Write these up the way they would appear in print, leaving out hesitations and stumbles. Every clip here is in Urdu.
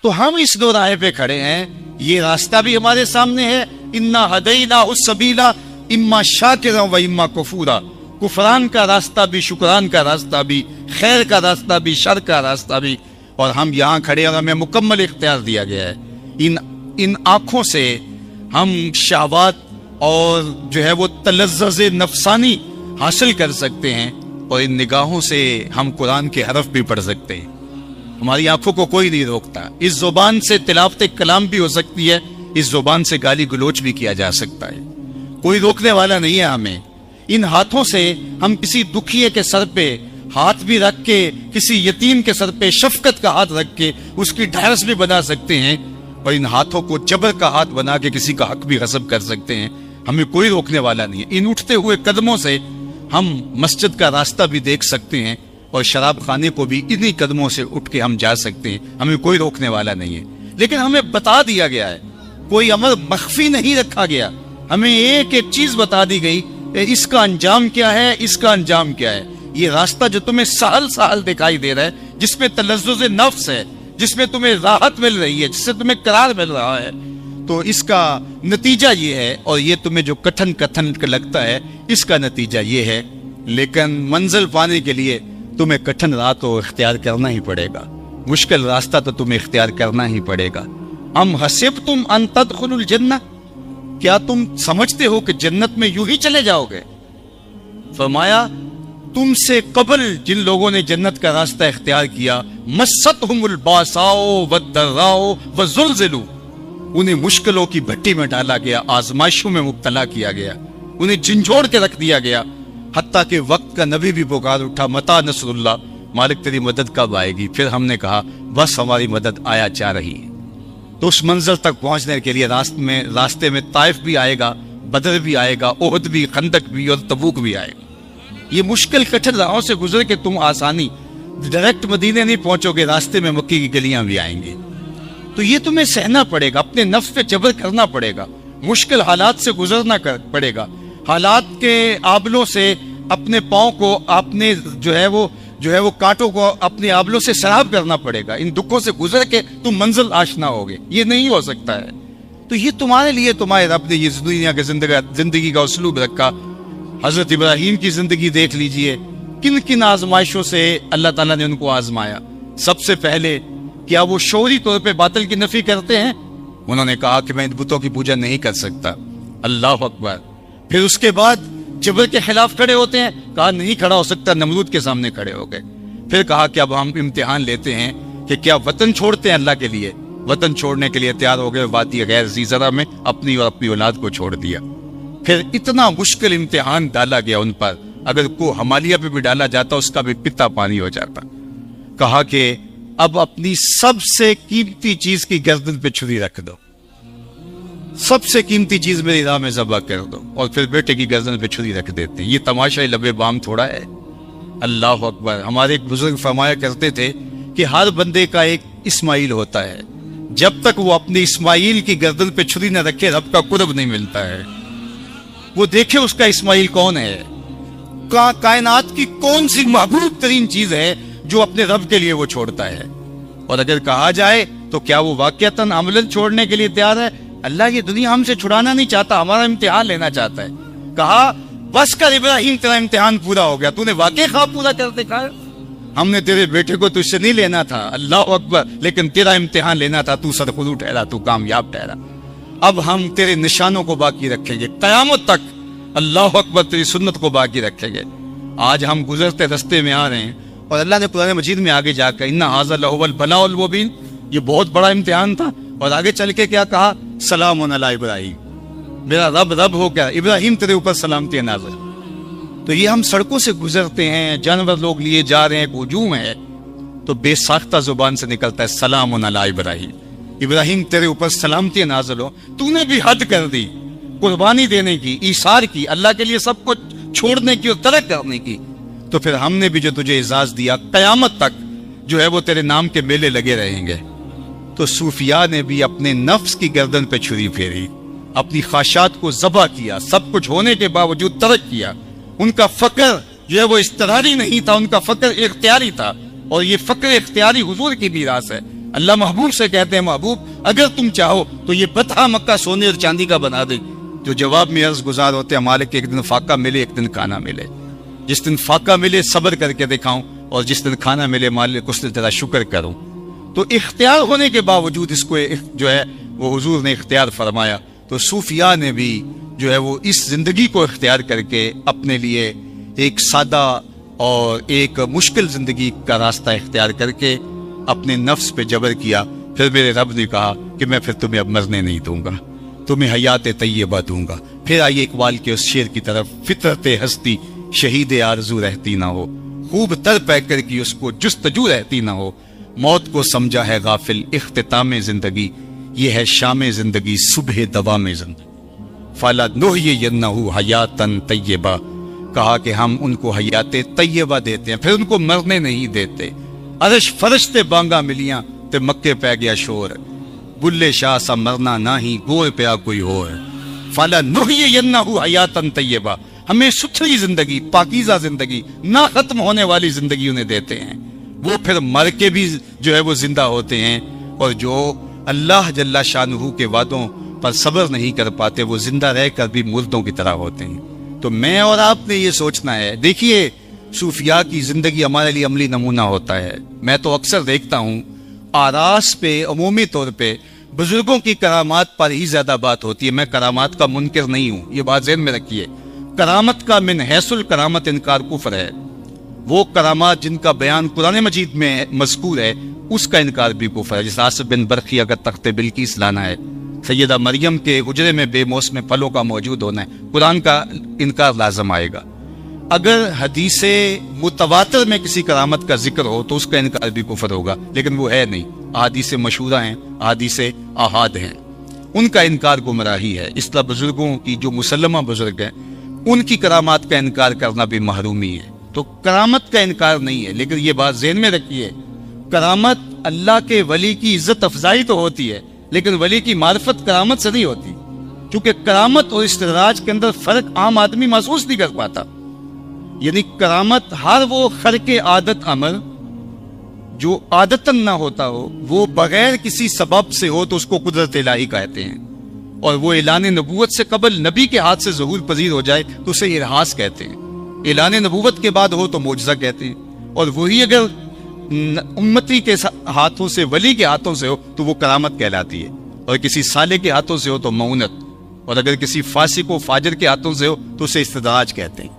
تو ہم اس دو راہ پہ کھڑے ہیں، یہ راستہ بھی ہمارے سامنے ہے، انا ہدینا السبیلا اما شاکرا و اما کفورا، کفران کا راستہ بھی، شکران کا راستہ بھی، خیر کا راستہ بھی، شر کا راستہ بھی، اور ہم یہاں کھڑے اور ہمیں مکمل اختیار دیا گیا ہے۔ ان آنکھوں سے ہم شہوات اور جو ہے وہ تلذذ نفسانی حاصل کر سکتے ہیں، اور ان نگاہوں سے ہم قرآن کے حرف بھی پڑھ سکتے ہیں۔ ہماری آنکھوں کو کوئی نہیں روکتا، اس زبان سے تلاوت کلام بھی ہو سکتی ہے، اس زبان سے گالی گلوچ بھی کیا جا سکتا ہے، کوئی روکنے والا نہیں ہے ہمیں۔ ان ہاتھوں سے ہم کسی دکھیے کے سر پہ ہاتھ بھی رکھ کے، کسی یتیم کے سر پہ شفقت کا ہاتھ رکھ کے اس کی ڈھارس بھی بنا سکتے ہیں، اور ان ہاتھوں کو جبر کا ہاتھ بنا کے کسی کا حق بھی غصب کر سکتے ہیں، ہمیں کوئی روکنے والا نہیں ہے۔ ان اٹھتے ہوئے قدموں سے ہم مسجد کا راستہ بھی دیکھ سکتے ہیں، اور شراب خانے کو بھی انہی قدموں سے اٹھ کے ہم جا سکتے ہیں، ہمیں کوئی روکنے والا نہیں ہے۔ لیکن ہمیں بتا دیا گیا ہے، کوئی امر مخفی نہیں رکھا گیا، ہمیں ایک ایک چیز بتا دی گئی، اس کا انجام کیا ہے، اس کا انجام کیا ہے۔ یہ راستہ جو تمہیں سہل سہل دکھائی دے رہا ہے، جس میں تلذذ نفس ہے، جس میں تمہیں راحت مل رہی ہے، جس سے تمہیں قرار مل رہا ہے، تو اس کا نتیجہ یہ ہے، اور یہ تمہیں جو کٹھن لگتا ہے، اس کا نتیجہ یہ ہے۔ لیکن منزل پانے کے لیے تمہیں کٹھن راہ تو اختیار کرنا ہی پڑے گا، مشکل راستہ تو تمہیں اختیار کرنا ہی پڑے گا۔ ام حسبتم ان تدخلوا الجنہ، کیا تم سمجھتے ہو کہ جنت میں یوں ہی چلے جاؤ گے؟ فرمایا تم سے قبل جن لوگوں نے جنت کا راستہ اختیار کیا، مستہم الباساء والضراء وزلزلوا، انہیں مشکلوں کی بھٹی میں ڈالا گیا، آزمائشوں میں مبتلا کیا گیا، انہیں جھنجھوڑ کے رکھ دیا گیا، حتیٰ کہ وقت کا نبی بھی پکار اٹھا، متی نصر اللہ، مالک تیری مدد کب آئے گی؟ پھر ہم نے کہا بس ہماری مدد آیا جا رہی ہے۔ تو اس منزل تک پہنچنے کے لیے راستے میں طائف بھی آئے گا، بدر بھی آئے گا، احد بھی، خندق بھی، اور تبوک بھی آئے گا۔ یہ مشکل کٹھن راہوں سے گزر کے تم آسانی ڈائریکٹ مدینے نہیں پہنچو گے، راستے میں مکی کی گلیاں بھی آئیں گے، تو یہ تمہیں سہنا پڑے گا، اپنے نفس پہ جبر کرنا پڑے گا، مشکل حالات سے گزرنا پڑے گا، حالات کے آبلوں سے اپنے پاؤں کو، اپنے جو ہے وہ کانٹوں کو اپنے آبلوں سے سراب کرنا پڑے گا۔ ان دکھوں سے گزر کے تم منزل آشنا ہوگے، یہ نہیں ہو سکتا ہے۔ تو یہ تمہارے لیے تمہارے رب نے یہ دنیا کے زندگی کا اسلوب رکھا۔ حضرت ابراہیم کی زندگی دیکھ لیجئے، کن کن آزمائشوں سے اللہ تعالیٰ نے ان کو آزمایا۔ سب سے پہلے کیا وہ شعوری طور پہ باطل کی نفی کرتے ہیں؟ انہوں نے کہا کہ میں ان بتوں کی پوجا نہیں کر سکتا، اللہ اکبر۔ پھر اس کے بعد جبر کے خلاف کھڑے ہوتے ہیں، کہا نہیں کھڑا ہو سکتا، نمرود کے سامنے کھڑے ہو گئے۔ پھر کہا کہ اب ہم امتحان لیتے ہیں کہ کیا وطن چھوڑتے ہیں اللہ کے لیے؟ وطن چھوڑنے کے لیے تیار ہو گئے، وادی غیر ذی زرع میں اپنی اور اپنی اولاد کو چھوڑ دیا۔ پھر اتنا مشکل امتحان ڈالا گیا ان پر، اگر کو ہمالیہ پہ بھی ڈالا جاتا اس کا بھی پتا پانی ہو جاتا۔ کہا کہ اب اپنی سب سے قیمتی چیز کی گردن پہ چھری رکھ دو، سب سے قیمتی چیز میری راہ میں ذبح کر دو، اور پھر بیٹے کی گردن پہ چھری رکھ دیتے ہیں۔ یہ تماشا لب بام تھوڑا ہے، اللہ اکبر۔ ہمارے ایک بزرگ فرمایا کرتے تھے کہ ہر بندے کا ایک اسماعیل ہوتا ہے، جب تک وہ اپنے اسماعیل کی گردن پہ چھری نہ رکھے رب کا قرب نہیں ملتا ہے۔ وہ دیکھے اس کا اسماعیل کون ہے، کائنات کی کون سی محبوب ترین چیز ہے جو اپنے رب کے لیے وہ چھوڑتا ہے۔ اور اگر کہا جائے تو کیا وہ واقعتاً عملاً چھوڑنے کے لیے تیار ہے؟ اللہ یہ دنیا ہم سے چھڑانا نہیں چاہتا، ہمارا امتحان لینا چاہتا ہے۔ کہا بس کر ابراہیم، تیرا امتحان پورا ہو گیا، تو نے واقعی خواب پورا کر دکھایا۔ ہم نے تیرے بیٹے کو تجھ سے نہیں لینا تھا، اللہ اکبر، لیکن تیرا امتحان لینا تھا، تو سرخرو ٹھہرا، تو کامیاب ٹھہرا۔ اب ہم تیرے نشانوں کو باقی رکھیں گے قیامت تک، اللہ اکبر، تیری سنت کو باقی رکھیں گے۔ آج ہم گزرتے رستے میں آ رہے ہیں، اور اللہ نے قرآن مجید میں آگے جا کر اِنَّ هَٰذَا لَهُوَ الْبَلَاءُ الْمُبِينُ، یہ بہت بڑا امتحان تھا، اور آگے چل کے کیا کہا؟ سلام علی ابراہیم، میرا رب ہو گیا، ابراہیم تیرے اوپر سلامتی نازل۔ تو یہ ہم سڑکوں سے گزرتے ہیں، جانور لوگ لیے جا رہے ہیں، ایک ہجوم ہے، تو بے ساختہ زبان سے نکلتا ہے سلام علی ابراہیم، ابراہیم تیرے اوپر سلامتی نازل ہو۔ تو نے بھی حد کر دی، قربانی دینے کی، ایثار کی، اللہ کے لیے سب کچھ چھوڑنے کی اور ترک کرنے کی، تو پھر ہم نے بھی جو تجھے اعزاز دیا، قیامت تک جو ہے وہ تیرے نام کے میلے لگے رہیں گے۔ تو صوفیاء نے بھی اپنے نفس کی گردن پہ چھری پھیری، اپنی خواہشات کو ذبح کیا، سب کچھ ہونے کے باوجود ترک کیا۔ ان کا فقر جو ہے وہ اضطراری نہیں تھا، ان کا فقر اختیاری تھا، اور یہ فقر اختیاری حضور کی میراث ہے۔ اللہ محبوب سے کہتے ہیں محبوب اگر تم چاہو تو یہ فتح مکہ سونے اور چاندی کا بنا دے. جو جواب میں عرض گزار ہوتے ہیں مالک ایک دن فاقہ ملے ایک دن کھانا ملے. جس دن فاقہ ملے صبر کر کے دکھاؤں اور جس دن کھانا ملے مالک اس دن تیرا شکر کروں. تو اختیار ہونے کے باوجود اس کو جو ہے وہ حضور نے اختیار فرمایا. تو صوفیاء نے بھی جو ہے وہ اس زندگی کو اختیار کر کے اپنے لیے ایک سادہ اور ایک مشکل زندگی کا راستہ اختیار کر کے اپنے نفس پہ جبر کیا. پھر میرے رب نے کہا کہ میں پھر تمہیں اب مرنے نہیں دوں گا, تمہیں حیات طیبہ دوں گا. پھر آئیے اقبال کے اس شعر کی طرف. فطرت ہستی شہید آرزو رہتی نہ ہو, خوب تر پہ کر کی اس کو جستجو رہتی نہ ہو. موت کو سمجھا ہے غافل اختتام زندگی, یہ ہے شام زندگی صبح دوام زندگی. فلا نحیینہ حیاتا طیبہ, کہا کہ ہم ان کو حیات طیبہ دیتے ہیں پھر ان کو مرنے نہیں دیتے. عرش فرشتے بانگا ملیاں تے مکے پہ گیا شور, بلے شاہ سا مرنا نہ ہی گور پیا کوئی ہو. فلا نحیینہ حیاتا طیبہ, ہمیں ستھری زندگی پاکیزہ زندگی نہ ختم ہونے والی زندگی انہیں دیتے ہیں. وہ پھر مر کے بھی جو ہے وہ زندہ ہوتے ہیں, اور جو اللہ جل شانہ کے وعدوں پر صبر نہیں کر پاتے وہ زندہ رہ کر بھی مردوں کی طرح ہوتے ہیں. تو میں اور آپ نے یہ سوچنا ہے. دیکھیے صوفیاء کی زندگی ہمارے لیے عملی نمونہ ہوتا ہے. میں تو اکثر دیکھتا ہوں آراس پہ عمومی طور پہ بزرگوں کی کرامات پر ہی زیادہ بات ہوتی ہے. میں کرامات کا منکر نہیں ہوں, یہ بات ذہن میں رکھیے. کرامت کا من حیث الکرامت انکار کفر ہے. وہ کرامات جن کا بیان قرآن مجید میں مذکور ہے اس کا انکار بھی کفر ہے. جیسے آصف بن برقی اگر تخت بلقیس لانا ہے, سیدہ مریم کے حجرے میں بے موسم پھلوں کا موجود ہونا ہے, قرآن کا انکار لازم آئے گا. اگر حدیث متواتر میں کسی کرامت کا ذکر ہو تو اس کا انکار بھی کفر ہوگا, لیکن وہ ہے نہیں. احادیث مشہورہ ہیں, احادیث احاد ہیں, ان کا انکار گمراہی ہے. اس طرح بزرگوں کی جو مسلمہ بزرگ ہیں ان کی کرامات کا انکار کرنا بھی محرومی ہے. تو کرامت کا انکار نہیں ہے, لیکن یہ بات ذہن میں رکھیے کرامت اللہ کے ولی کی عزت افزائی تو ہوتی ہے, لیکن ولی کی معرفت کرامت سے نہیں ہوتی. کیونکہ کرامت اور استدراج کے اندر فرق عام آدمی محسوس نہیں کر پاتا. یعنی کرامت ہر وہ خرق عادت عمل جو عادتاً نہ ہوتا ہو, وہ بغیر کسی سبب سے ہو تو اس کو قدرت الہی کہتے ہیں. اور وہ اعلان نبوت سے قبل نبی کے ہاتھ سے ظہور پذیر ہو جائے تو اسے ارہاس کہتے ہیں. اعلان نبوت کے بعد ہو تو معجزہ کہتے ہیں. اور وہی اگر امتی کے ہاتھوں سے, ولی کے ہاتھوں سے ہو تو وہ کرامت کہلاتی ہے. اور کسی صالح کے ہاتھوں سے ہو تو معونت, اور اگر کسی فاسق و فاجر کے ہاتھوں سے ہو تو اسے استدراج کہتے ہیں.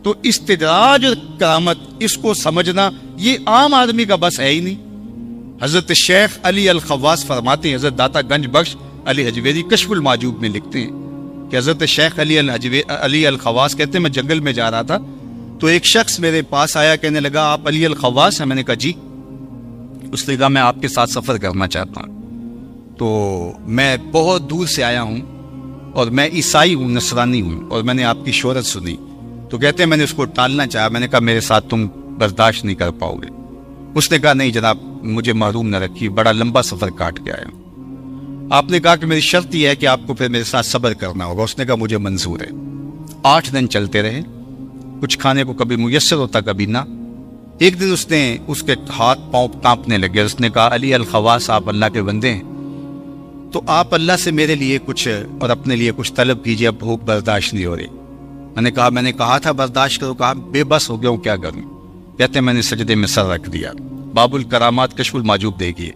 تو استدراج اور کرامت اس کو سمجھنا یہ عام آدمی کا بس ہے ہی نہیں. حضرت شیخ علی الخواص فرماتے ہیں, حضرت داتا گنج بخش علی حجویری کشف المعجوب میں لکھتے ہیں کہ حضرت شیخ علی الخواص کہتے ہیں میں جنگل میں جا رہا تھا تو ایک شخص میرے پاس آیا, کہنے لگا آپ علی الخواص ہیں؟ میں نے کہا جی. اس نے کہا میں آپ کے ساتھ سفر کرنا چاہتا ہوں, تو میں بہت دور سے آیا ہوں اور میں عیسائی ہوں, نصرانی ہوں, اور میں نے آپ کی شہرت سنی. تو کہتے ہیں میں نے اس کو ٹالنا چاہا, میں نے کہا میرے ساتھ تم برداشت نہیں کر پاؤ گے. اس نے کہا نہیں جناب مجھے محروم نہ رکھیے, بڑا لمبا سفر کاٹ کے آیا ہوں. آپ نے کہا کہ میری شرط یہ ہے کہ آپ کو پھر میرے ساتھ صبر کرنا ہوگا. اس نے کہا مجھے منظور ہے. 8 دن چلتے رہے, کچھ کھانے کو کبھی میسر ہوتا کبھی نہ. ایک دن اس کے ہاتھ پاؤں کانپنے لگے. اس نے کہا علی الخواص آپ اللہ کے بندے ہیں, تو آپ اللہ سے میرے لیے کچھ اور اپنے لیے کچھ طلب کیجیے, اب بھوک برداشت نہیں ہو رہی. میں نے کہا تھا برداشت کرو, کہا بے بس ہو گیا ہوں کیا کروں. کہتے ہیں میں نے سجدے میں سر رکھ دیا. باب الکرامات کشف المعجوب دیکھیے,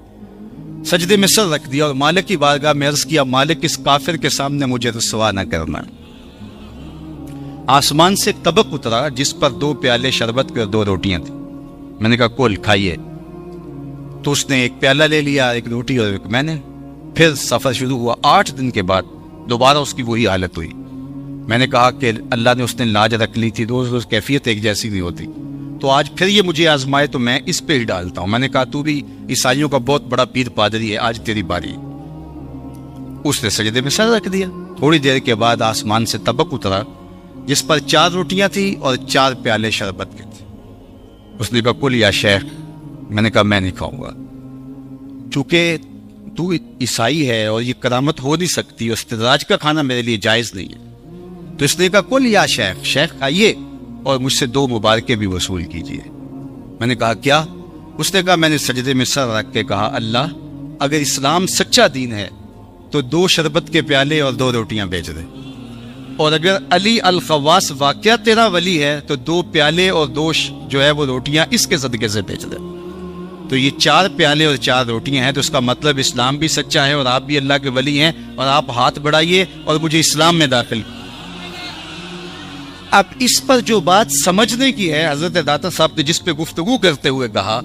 سجدے میں سر رکھ دیا اور مالک کی بارگاہ میں عرض کیا مالک اس کافر کے سامنے مجھے رسوا نہ کرنا. آسمان سے ایک طبق اترا جس پر 2 پیالے شربت کے اور 2 روٹیاں تھیں. میں نے کہا کل کھائیے. تو اس نے ایک پیالہ لے لیا, ایک روٹی اور ایک میں نے. پھر سفر شروع ہوا. 8 دن کے بعد دوبارہ اس کی وہی حالت ہوئی. میں نے کہا کہ اللہ نے اس نے لاج رکھ لی تھی, روز کیفیت ایک جیسی نہیں ہوتی, تو آج پھر یہ مجھے آزمائے تو میں اس پہ ہی ڈالتا ہوں. میں نے کہا تو بھی عیسائیوں کا بہت بڑا پیر پادری ہے, آج تیری باری. اس نے سجدے میں سر رکھ دیا. تھوڑی دیر کے بعد آسمان سے طبق اترا جس پر 4 روٹیاں تھیں اور 4 پیالے شربت کے تھے. اس نے کہا کل یا شیخ. میں نے کہا میں نہیں کھاؤں گا, چونکہ تو عیسائی ہے اور یہ کرامت ہو نہیں سکتی, استدراج کا کھانا میرے لیے جائز نہیں ہے. تو اس نے کہا کل یا شیخ, شیخ کھائیے اور مجھ سے 2 مبارکیں بھی وصول کیجیے. میں نے کہا کیا؟ اس نے کہا، میں نے سجدے میں سر رکھ کے کہا، اللہ اگر اسلام سچا دین ہے تو 2 شربت کے پیالے اور 2 روٹیاں بیچ دے، اور اگر علی الخواص واقعہ تیرا ولی ہے تو 2 پیالے اور 2 جو ہے وہ روٹیاں اس کے صدقے سے بیچ دے۔ تو یہ 4 پیالے اور 4 روٹیاں ہیں، تو اس کا مطلب اسلام بھی سچا ہے اور آپ بھی اللہ کے ولی ہیں، اور آپ ہاتھ بڑھائیے اور مجھے اسلام میں داخل۔ اب اس پر جو بات سمجھنے کی ہے، حضرت داتا صاحب نے جس پہ گفتگو کرتے ہوئے کہا،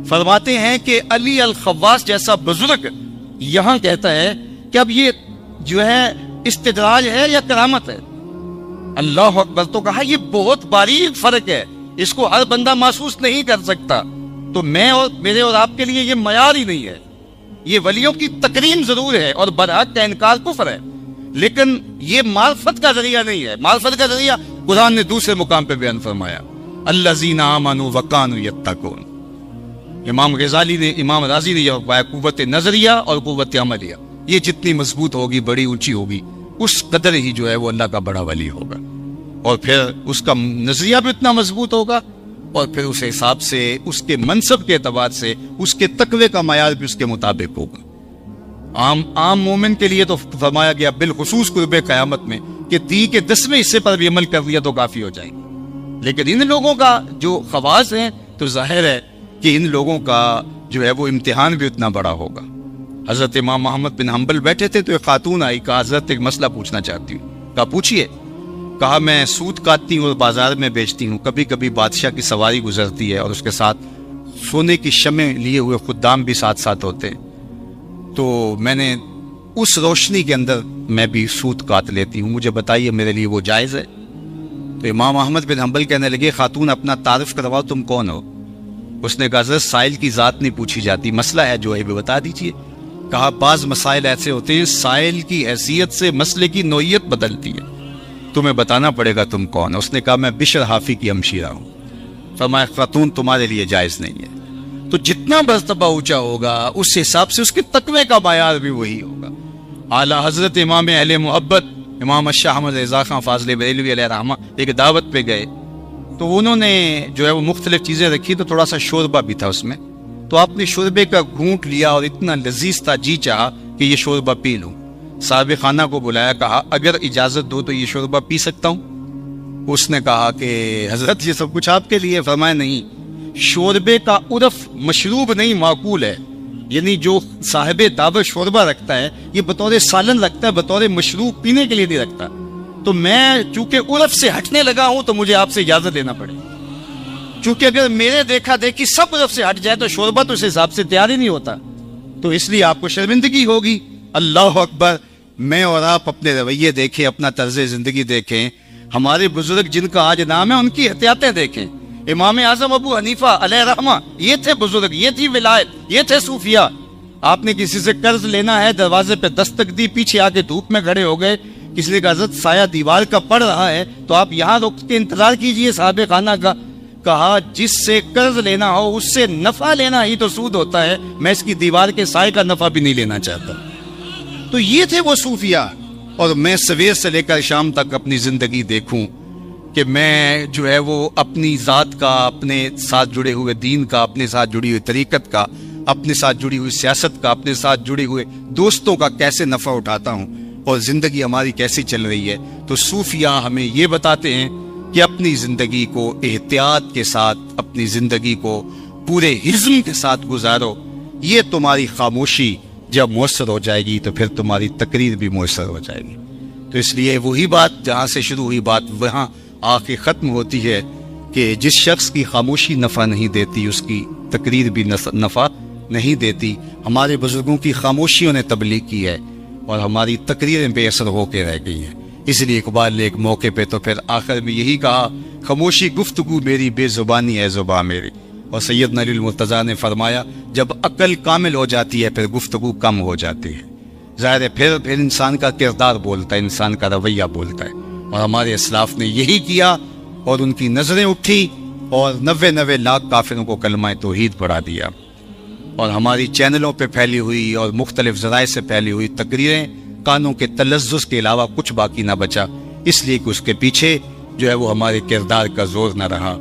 فرماتے ہیں کہ علی الخواص جیسا بزرگ یہاں کہتا ہے کہ اب یہ جو ہے استدراج ہے یا کرامت ہے؟ اللہ اکبر! تو کہا یہ بہت باریک فرق ہے، اس کو ہر بندہ محسوس نہیں کر سکتا، تو میں اور میرے اور آپ کے لیے یہ معیار ہی نہیں ہے۔ یہ ولیوں کی تکریم ضرور ہے اور برحق کا انکار کفر ہے، لیکن یہ معرفت کا ذریعہ نہیں ہے۔ معرفت کا ذریعہ قرآن نے دوسرے مقام پہ بیان فرمایا، الذین آمنوا وکانوا یتقون۔ امام غزالی نے، امام رازی نے یہ فرمایا، قوت نظریہ اور قوت عملیہ یہ جتنی مضبوط ہوگی، بڑی اونچی ہوگی، اس قدر ہی جو ہے وہ اللہ کا بڑا ولی ہوگا، اور پھر اس کا نظریہ بھی اتنا مضبوط ہوگا، اور پھر اس حساب سے اس کے منصب کے اعتبار سے اس کے تقوی کا معیار بھی اس کے مطابق ہوگا۔ عام مومن کے لیے تو فرمایا گیا بالخصوص قرب قیامت میں کہ 10 کے 10ویں حصے پر بھی عمل کر لیا تو کافی ہو جائے گا، لیکن ان لوگوں کا جو خواص ہیں تو ظاہر ہے کہ ان لوگوں کا جو ہے وہ امتحان بھی اتنا بڑا ہوگا۔ حضرت امام محمد بن حنبل بیٹھے تھے تو ایک خاتون آئی، کہا حضرت ایک مسئلہ پوچھنا چاہتی ہوں۔ کہا پوچھئے۔ کہا میں سوت کاٹتی ہوں اور بازار میں بیچتی ہوں، کبھی کبھی بادشاہ کی سواری گزرتی ہے اور اس کے ساتھ سونے کی شمع لیے ہوئے خدام بھی ساتھ ساتھ ہوتے ہیں، تو میں نے اس روشنی کے اندر میں بھی سوت کاٹ لیتی ہوں، مجھے بتائیے میرے لیے وہ جائز ہے؟ تو امام احمد بن حنبل کہنے لگے، خاتون اپنا تعارف کرواؤ، تم کون ہو؟ اس نے کہا حضرت سائل کی ذات نہیں پوچھی جاتی، مسئلہ ہے جو ہے بھی بتا دیجئے۔ کہا بعض مسائل ایسے ہوتے ہیں سائل کی حیثیت سے مسئلے کی نوعیت بدلتی ہے، تمہیں بتانا پڑے گا تم کون۔ اس نے کہا میں بشر حافی کی ہمشیرہ ہوں۔ فرمایا خاتون تمہارے لیے جائز نہیں ہے۔ تو جتنا مرتبہ اونچا ہوگا اس حساب سے اس کے تقوی کا معیار بھی وہی ہوگا۔ اعلیٰ حضرت امام اہل محبت امام شاہ احمد رضا خان فاضل بریلوی علیہ رحمہ ایک دعوت پہ گئے، تو انہوں نے جو ہے وہ مختلف چیزیں رکھی، تو تھوڑا سا شوربہ بھی تھا اس میں، تو آپ نے شوربے کا گھونٹ لیا اور اتنا لذیذ تھا، جی چاہا کہ یہ شوربہ پی لوں۔ صاحب خانہ کو بلایا، کہا اگر اجازت دو تو یہ شوربہ پی سکتا ہوں؟ اس نے کہا کہ حضرت یہ سب کچھ آپ کے لیے۔ فرمایا نہیں، شوربے کا عرف مشروب نہیں معقول ہے، یعنی جو صاحب دعوت شوربہ رکھتا ہے یہ بطور سالن رکھتا ہے، بطور مشروب پینے کے لیے نہیں رکھتا، تو میں چونکہ عرف سے ہٹنے لگا ہوں تو مجھے آپ سے اجازت لینا پڑے، چونکہ اگر میرے دیکھا دیکھی سب عرف سے ہٹ جائے تو شوربہ تو اس حساب سے تیار ہی نہیں ہوتا، تو اس لیے آپ کو شرمندگی ہوگی۔ اللہ اکبر! میں اور آپ اپنے رویے دیکھیں، اپنا طرز زندگی دیکھیں، ہمارے بزرگ جن کا آج نام ہے ان کی احتیاطیں دیکھیں۔ امام اعظم ابو حنیفہ علیہ رحمہ یہ تھے بزرگ، یہ تھی ولایت، یہ تھے صوفیاء۔ آپ نے کسی سے قرض لینا ہے، دروازے پہ دستک دی، پیچھے آ کے دھوپ میں کھڑے ہو گئے، کسی نے کہا حضرت سایہ دیوار کا پڑ رہا ہے تو آپ یہاں رک کے انتظار کیجئے صاحب خانہ کا۔ کہا جس سے قرض لینا ہو اس سے نفع لینا ہی تو سود ہوتا ہے، میں اس کی دیوار کے سائے کا نفع بھی نہیں لینا چاہتا۔ تو یہ تھے وہ صوفیاء۔ اور میں سویر سے لے کر شام تک اپنی زندگی دیکھوں کہ میں جو ہے وہ اپنی ذات کا، اپنے ساتھ جڑے ہوئے دین کا، اپنے ساتھ جڑی ہوئی طریقت کا، اپنے ساتھ جڑی ہوئی سیاست کا، اپنے ساتھ جڑے ہوئے دوستوں کا کیسے نفع اٹھاتا ہوں اور زندگی ہماری کیسی چل رہی ہے۔ تو صوفیاء ہمیں یہ بتاتے ہیں کہ اپنی زندگی کو احتیاط کے ساتھ، اپنی زندگی کو پورے حزم کے ساتھ گزارو، یہ تمہاری خاموشی جب مؤثر ہو جائے گی تو پھر تمہاری تقریر بھی مؤثر ہو جائے گی۔ تو اس لیے وہی بات جہاں سے شروع ہوئی بات وہاں آ کے ختم ہوتی ہے کہ جس شخص کی خاموشی نفع نہیں دیتی اس کی تقریر بھی نفع نہیں دیتی۔ ہمارے بزرگوں کی خاموشیوں نے تبلیغ کی ہے اور ہماری تقریریں بے اثر ہو کے رہ گئی ہیں۔ اس لیے اقبال نے ایک موقع پہ تو پھر آخر میں یہی کہا، خاموشی گفتگو میری، بے زبانی ہے زباں میری۔ اور سیدنا علی المرتضیٰ نے فرمایا جب عقل کامل ہو جاتی ہے پھر گفتگو کم ہو جاتی ہے، ظاہر ہے پھر انسان کا کردار بولتا ہے، انسان کا رویہ بولتا ہے، اور ہمارے اسلاف نے یہی کیا اور ان کی نظریں اٹھی اور 99 لاکھ کافروں کو کلمہ توحید پڑھا دیا۔ اور ہماری چینلوں پہ پھیلی ہوئی اور مختلف ذرائع سے پھیلی ہوئی تقریریں کانوں کے تلذذ کے علاوہ کچھ باقی نہ بچا، اس لیے کہ اس کے پیچھے جو ہے وہ ہمارے کردار کا زور نہ رہا۔